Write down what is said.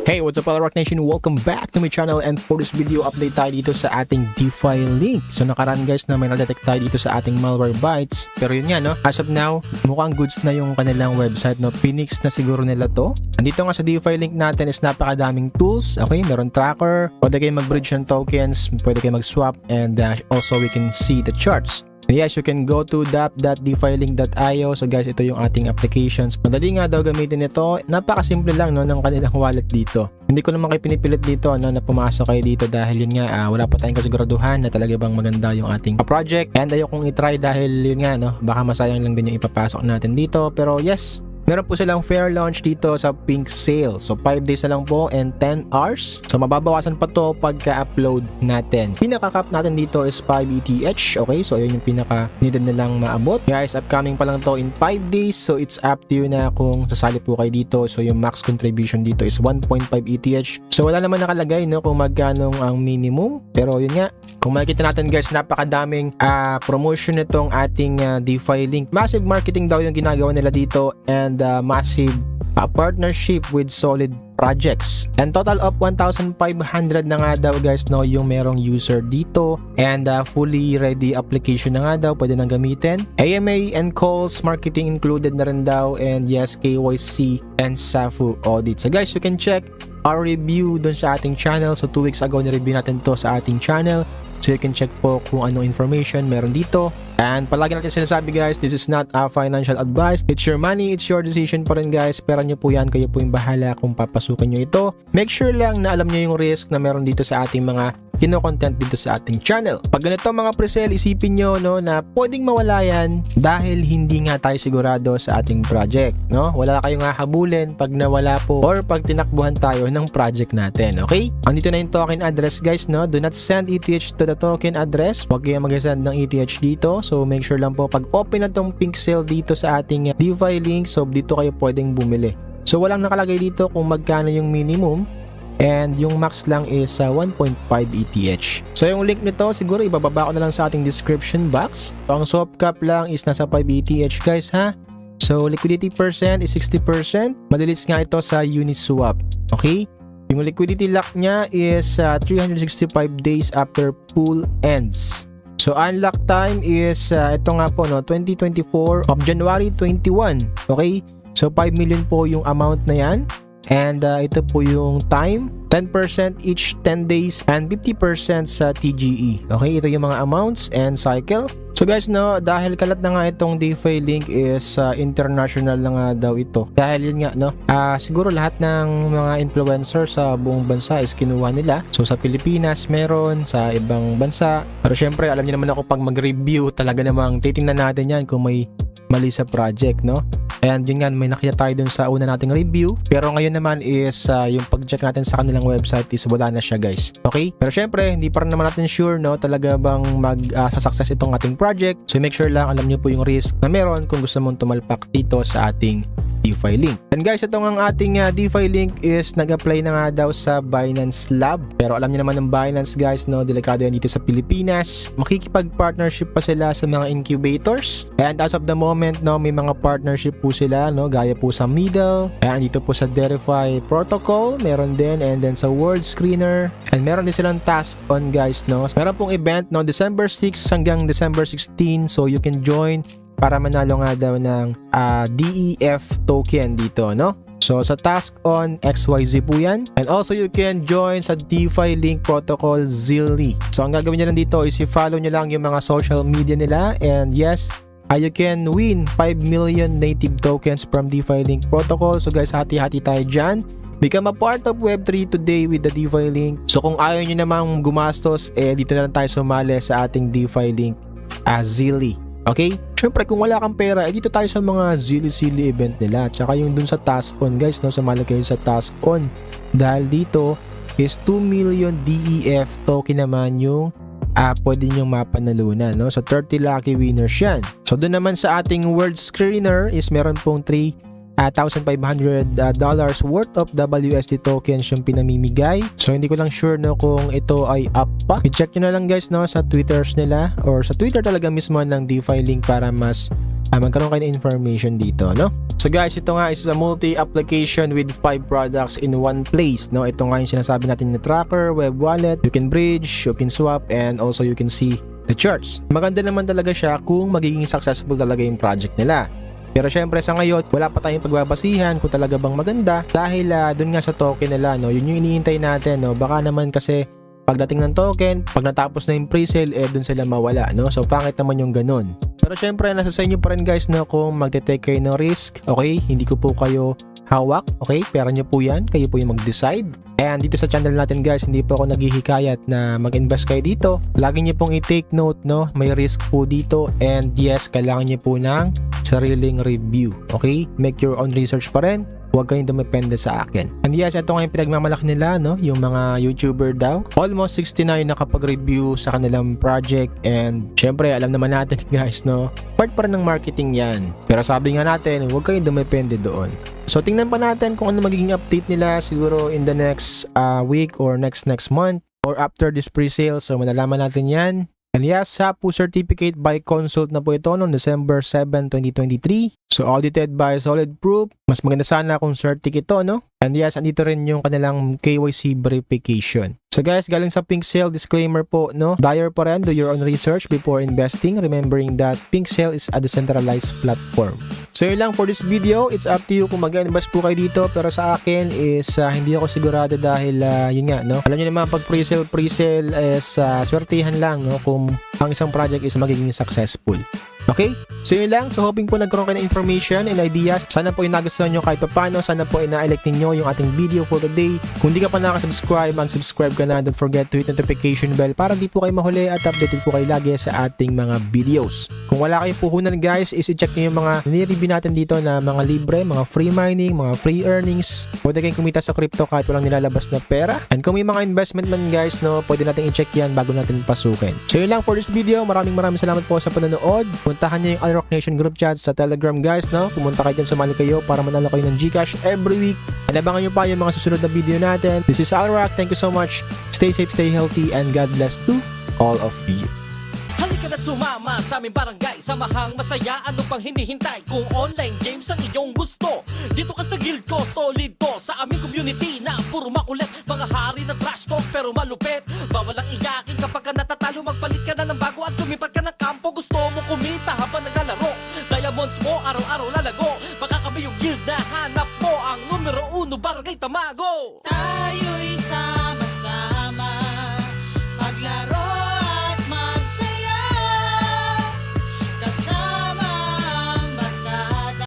Hey, what's up Rock Nation? Welcome back to my channel, and for this video update tayo dito sa ating DeFi link. So nakaraan guys na may na-detect tayo dito sa ating Malwarebytes. Pero yun nga no, as of now, mukhang goods na yung kanilang website no. Phoenix na siguro nila to. Andito nga sa DeFi link natin is napakadaming tools. Okay, meron tracker, pwede kayo mag-bridge ng tokens, pwede kayo mag-swap, and also we can see the charts. Yes, you can go to dap.defilink.io. So guys, ito yung ating applications. Madali nga daw gamitin ito. Napakasimple lang no, ng kanilang wallet dito. Hindi ko naman kayo pinipilit dito no, na pumasok kayo dito dahil yun nga wala pa tayong kasiguraduhan na talaga bang maganda yung ating project. And ayokong i-try dahil yun nga no, baka masayang lang din yung ipapasok natin dito. Pero yes, meron po silang fair launch dito sa Pink Sale. So 5 days na lang po and 10 hours. So mababawasan pa to pagka-upload natin. Pinaka-cap natin dito is 5 ETH. Okay, so ayun yung pinaka-needed nilang maabot. Guys, upcoming pa lang to in 5 days. So it's up to you na kung sasali po kayo dito. So yung max contribution dito is 1.5 ETH. So wala naman nakalagay no kung magkano ang minimum. Pero yun nga, kung makikita natin guys, napakadaming promotion nitong ating DeFi link. Massive marketing daw yung ginagawa nila dito and massive partnership with solid projects. And total of 1,500 na nga daw guys no yung merong user dito, and fully ready application na nga daw, pwede nang gamitin. AMA and calls marketing included na rin daw, and yes, KYC and SAFU audit. So guys, you can check our review dun sa ating channel. So 2 weeks ago na-review natin to sa ating channel. So you can check po kung ano information meron dito. And palagi natin sinasabi guys, this is not a financial advice. It's your money, it's your decision pa rin guys. Pera nyo po yan, kayo po yung bahala kung papasukin nyo ito. Make sure lang na alam nyo yung risk na meron dito sa ating mga kino-content dito sa ating channel. Pag ganito mga pre-sale, isipin nyo no, na pwedeng mawala yan dahil hindi nga tayo sigurado sa ating project. No? Wala kayong hahabulin pag nawala po or pag tinakbuhan tayo ng project natin. Okay? Andito na yung token address guys. No? Do not send ETH to the token address. Huwag kayo mag-send ng ETH dito. So make sure lang po pag open na tong Pink Sale dito sa ating DeFi link, so dito kayo pwedeng bumili. So walang nakalagay dito kung magkano yung minimum. And yung max lang is 1.5 ETH. So yung link nito siguro ibababa ko na lang sa ating description box. So ang swap cap lang is nasa 5 ETH guys ha. So liquidity percent is 60%. Madalis nga ito sa Uniswap. Okay? Yung liquidity lock niya is 365 days after pool ends. So unlock time is ito nga po no, 2024 of January 21. Okay? So 5 million po yung amount na yan. And ito po yung time, 10% each 10 days and 50% sa TGE. Okay, ito yung mga amounts and cycle. So guys no, dahil kalat na nga itong DeFi link is international na nga daw ito. Dahil yun nga no, siguro lahat ng mga influencer sa buong bansa is kinuha nila. So sa Pilipinas meron, sa ibang bansa. Pero syempre alam niyo naman ako pag mag-review talaga namang titingnan natin yan kung may mali sa project no. And yun nga, may nakita tayo dun sa una nating review. Pero ngayon naman is yung pag-check natin sa kanilang website is wala na siya guys. Okay? Pero syempre, hindi pa rin naman natin sure no, talaga bang mag-success itong ating project. So make sure lang alam nyo po yung risk na meron kung gusto mong tumalpak dito sa ating DeFi link. And guys, itong ang ating DeFi link is nag-apply na nga daw sa Binance Lab. Pero alam niyo naman ng Binance guys no, delikado yan dito sa Pilipinas. Makikipag-partnership pa sila sa mga incubators. And as of the moment no, may mga partnership po sila no, gaya po sa Middle, ayan dito po sa Verify Protocol meron din, and then sa World Screener, and meron din silang task on guys no. Meron pong event no, December 6 hanggang December 16, so you can join para manalo nga daw ng DEF token dito no. So sa task on XYZ po yan, and also you can join sa DeFi link protocol Zilli. So ang gagawin nyo lang dito is i-follow nyo lang yung mga social media nila, and yes, you can win 5 million native tokens from DeFi link protocol. So guys, hati-hati tayo dyan. Become a part of Web3 today with the DeFi link. So kung ayaw nyo namang gumastos, dito na lang tayo sumali sa ating DeFi link Zilli. Okay? Siyempre kung wala kang pera, dito tayo sa mga Zilli event nila. Tsaka yung dun sa task on guys no, sumali kayo sa task on. Dahil dito is 2 million DEF token naman yung pwede nyo mapanalunan no? So 30 lucky winners yan. So doon naman sa ating World Screener is meron pong 3 $1,500 worth of WST tokens yung pinamimigay. So hindi ko lang sure no kung ito ay up pa. I-check nyo na lang guys no sa Twitters nila or sa Twitter talaga mismo ng DeFi Link para mas magkaroon kayo ng information dito, no? So guys, ito nga is a multi-application with 5 products in one place, no? Ito nga yung sinasabi natin na tracker, web wallet, you can bridge, you can swap, and also you can see the charts. Maganda naman talaga siya kung magiging successful talaga yung project nila. Pero syempre sa ngayon, wala pa tayong pagbabasihan kung talaga bang maganda dahil dun nga sa token nila, no? Yun yung iniintay natin, no? Baka naman kasi pagdating ng token, pag natapos na yung pre-sale, dun sila mawala, no? So pangit naman yung ganun. Pero syempre, nasa sa inyo pa rin guys, no? Kung magte-take kayo ng risk, okay? Hindi ko po kayo hawak, okay? Pera nyo po yan, kayo po yung mag-decide. And dito sa channel natin guys, hindi po ako naghihikayat na mag-invest kayo dito. Lagi nyo pong i-take note, no? May risk po dito, and yes, kailangan nyo po ng sariling review, okay? Make your own research pa rin. Huwag kayong dumepende sa akin. And yes, ito nga yung pinagmamalaki nila, no? Yung mga YouTuber daw. Almost 69 nakapag-review sa kanilang project. And syempre, alam naman natin guys, no? Part pa rin ng marketing yan. Pero sabi nga natin, huwag kayong dumepende doon. So tingnan pa natin kung ano magiging update nila siguro in the next week or next month or after this pre-sale. So malalaman natin yan. And yes, SAPU certificate by consult na po ito noong December 7, 2023. So audited by Solid Proof. Mas maganda sana kung certificate ito, no? And yes, andito rin yung kanilang KYC verification. So guys, galing sa Pink Sale, disclaimer po, no? Dyer pa rin, do your own research before investing, remembering that Pink Sale is a decentralized platform. So yun lang for this video. It's up to you kung mag-invest po kayo dito. Pero sa akin is hindi ako sigurado dahil yun nga, no? Alam nyo naman pag pre-sale is swertihan lang, no? Kung ang isang project is magiging successful. Okay? So yun lang. So hoping po nagkaroon kayo ng information and ideas. Sana po yung nagustuhan nyo kahit paano. Sana po ina-elect ninyo yung ating video for today. Kung di ka pa nakasubscribe, mag-subscribe ka na. Don't forget to hit notification bell para di po kayo mahuli at updated po kayo lagi sa ating mga videos. Kung wala kayong puhunan guys, is i-check nyo yung mga nire-review natin dito na mga libre, mga free mining, mga free earnings. Pwede kayong kumita sa crypto kahit walang nilalabas na pera. And kung may mga investment man guys, no, pwede natin i-check yan bago natin pasukin. So yun lang for this video. Maraming salamat po sa panonood. Puntahan nyo yung Alrock Nation group chat sa Telegram guys, no? Pumunta kayo dyan, sumali kayo para manalo kayo ng GCash every week. And abangan nyo pa yung mga susunod na video natin. This is Alrock. Thank you so much. Stay safe, stay healthy, and God bless to all of you. Halika na't sumama sa aming barangay. Samahang masaya, ano pang hinihintay? Kung online games ang iyong gusto, dito ka sa guild ko, solid to. Sa aming community na puro makulit. Mga hari na trash talk pero malupit. Bawal ang iyakin kapag ka natatalo. Magpalit ka na ng bago at lumipat ka ng kampo. Gusto mo kumita habang naglalaro. Diamonds mo araw-araw lalago. Baka kami yung guild na hanap mo. Ang numero 1 barangay Tamago.